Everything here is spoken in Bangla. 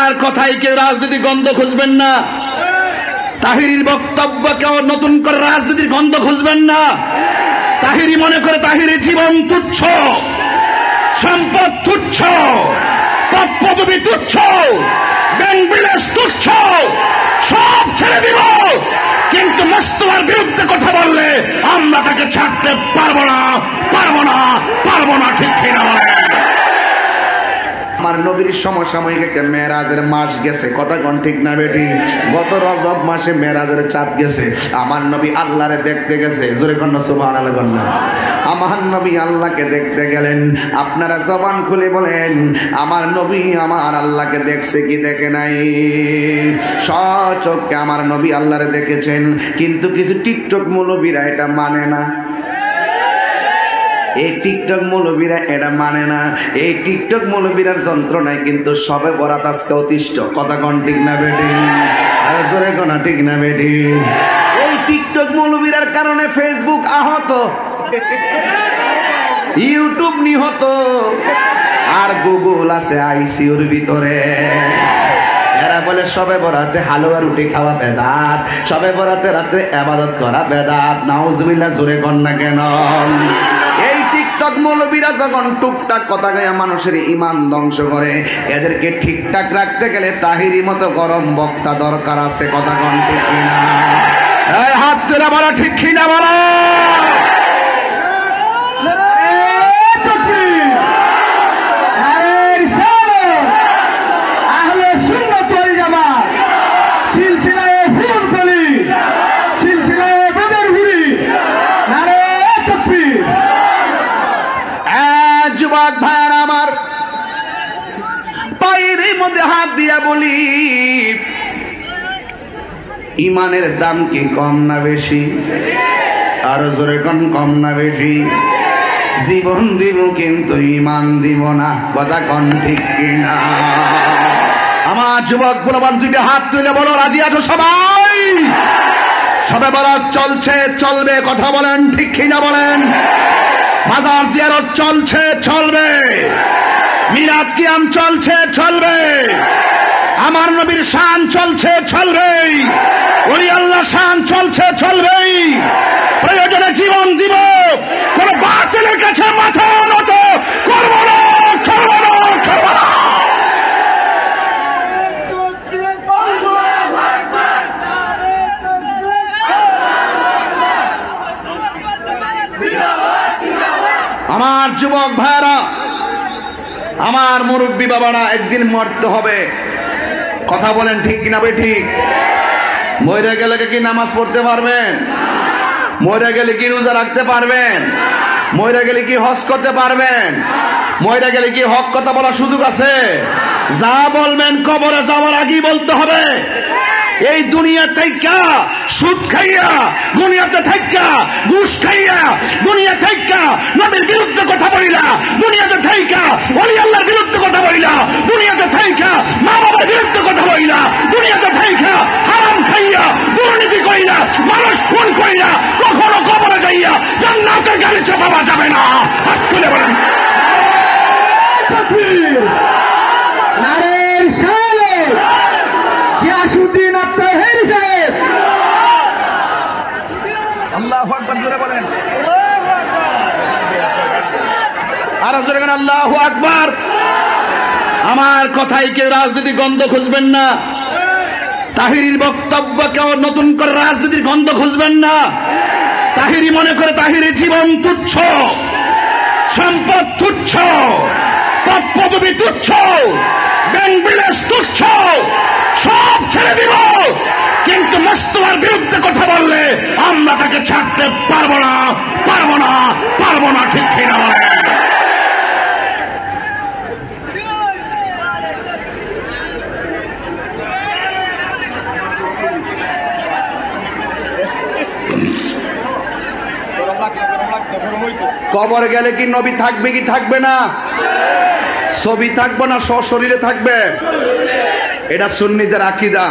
আমার কথায় কেউ রাজনীতির গন্ধ খুঁজবেন না। তাহিরির বক্তব্য কেউ নতুন করে রাজনীতির গন্ধ খুঁজবেন না। তাহিরি মনে করে তাহিরের জীবন তুচ্ছ, সম্পদ তুচ্ছ, পদবি তুচ্ছ, ব্যাংক বিলাস তুচ্ছ, সব ছেড়ে দিব। কিন্তু মোস্তফার বিরুদ্ধে কথা বললে আমরা তাকে ছাড়তে পারবো না, পারবো না, পারবো না। ঠিক কিনা বলেন? আমার নবীর সমসাময়িক একটা মেরাজের মাস গেছে, কথা কোন ঠিক না বেটি? গত রজব মাসে মেরাজের চাঁদ গেছে। আমার নবী আল্লাহরে দেখতে গেছে। জোরে কন্যা সুবহানাল্লাহ কন্যা। আমার নবী আল্লাহকে দেখতে গেলেন। আপনারা জবান খুলে বলেন, আমার নবী আমার আল্লাহকে দেখছে কি দেখে নাই? সচক্ষে আমার নবী আল্লাহরে দেখেছেন। কিন্তু কিছু টিকটক মৌলবীরা এটা মানে না। এই টিকটক মৌলবীরা এটা মানে না। এই টিকটক মৌলবীরার যন্ত্রণায় কিন্তু সবে বরাত আজকে অতিষ্ঠ। কথা কোন ঠিক না বেটি? আরে জোরে কোন ঠিক না বেটি? এই টিকটক মৌলবীরার কারণে ফেসবুক আহত, ইউটিউব নিহত, আর গুগল আছে আইসিইউর ভিতরে। এরা বলে সবে বরাতে হালুয়া রুটি খাওয়া বেদাত, সবে বরাতে রাতে ইবাদত করা বেদাত। নাউজুবিল্লাহ, জোরে কোন না কেন? এই টিকটক মৌলবীরা যখন টুকটাক কথা গায়ে মানুষের ঈমান ধ্বংস করে, এদেরকে ঠিকঠাক রাখতে গেলে তাহিরি মতো গরম বক্তা দরকার আছে। কথা কোন ঠিক কিনা? এই হাত তুলে বলো ঠিক কিনা বলো। যুবক ভাইয়ার আমার, পায়ের মধ্যে হাত দিয়া বলি, ইমানের দাম কি কম না বেশি? আর জোরে কোন কম না বেশি? জীবন দিব কিন্তু ইমান দিব না। কথা কোন ঠিক কিনা? আমার যুবক বলবান দুইটা হাত তুলে বলো, রাজি আছো সবাই? সবে বরাত চলছে, চলবে। কথা বলেন ঠিক কিনা বলেন? মাজার জিয়ারত চলছে, চলবে। মিলাদ কিয়াম চলছে, চলবে। আমার নবীর শান চলছে, চলবে। ওলি আল্লাহ শান চলছে, চলবে। প্রয়োজনে জীবন দিব, কোন বাতিলের কাছে মাথা নত করব না, করব না, করব না। আমার যুবক ভাইরা, আমার মুরব্বী বাবারা, একদিন মরতে হবে। কথা বলেন ঠিক কিনা ভাই? ঠিক। মরে গেলে কি নামাজ পড়তে পারবেন? মরে গেলে কি রোজা রাখতে পারবেন? মরে গেলে কি হজ করতে পারবেন? মরে গেলে কি হক কথা বলার সুযোগ আছে? যা বলবেন কবরে যাওয়ার আগেই বলতে হবে। এই দুনিয়া থাইকা সুদ খাইয়া, দুনিয়াতে থাইকা ঘুষ খাইয়া, দুনিয়া থাইকা নবীর বিরুদ্ধে কথা বলিলা, দুনিয়াতে থাইকা ওলি আল্লাহর বিরুদ্ধে কথা বলিলা, দুনিয়াতে থাইকা মা বাবার বিরুদ্ধে কথা বলিলা, দুনিয়াতে থাইকা হারাম খাইয়া, দুর্নীতি কইলা, মানুষ খুন কইলা, কখনো কবরে যাইয়া জান্নাতের গাড়ি চাপাবা যাবে না। হাত তুলে বলেন আল্লাহু আকবার। জোরে বলেন আর জোরে বলেন আল্লাহু আকবার। আমার কথায় কেউ রাজনীতির গন্ধ খুঁজবেন না। তাহিরির বক্তব্য কেউ নতুন করে রাজনীতির গন্ধ খুঁজবেন না। তাহিরি মনে করে তাহিরের জীবন তুচ্ছ, সম্পদ তুচ্ছ, পদবি তুচ্ছ, ব্যাংক বিলাস তুচ্ছ, সব ছেড়ে দিব। কিন্তু মোস্তফার বিরুদ্ধে কথা বললে আমরা তাকে ছাড়তে পারবো না, পারবো না, পারবো না। ঠিক কিনা বলেন? কবর গেলে কি নবী থাকবে কি থাকবে না? ছবি থাকবে না সশরীরে থাকবে? এটা সুন্নিদের আকীদা।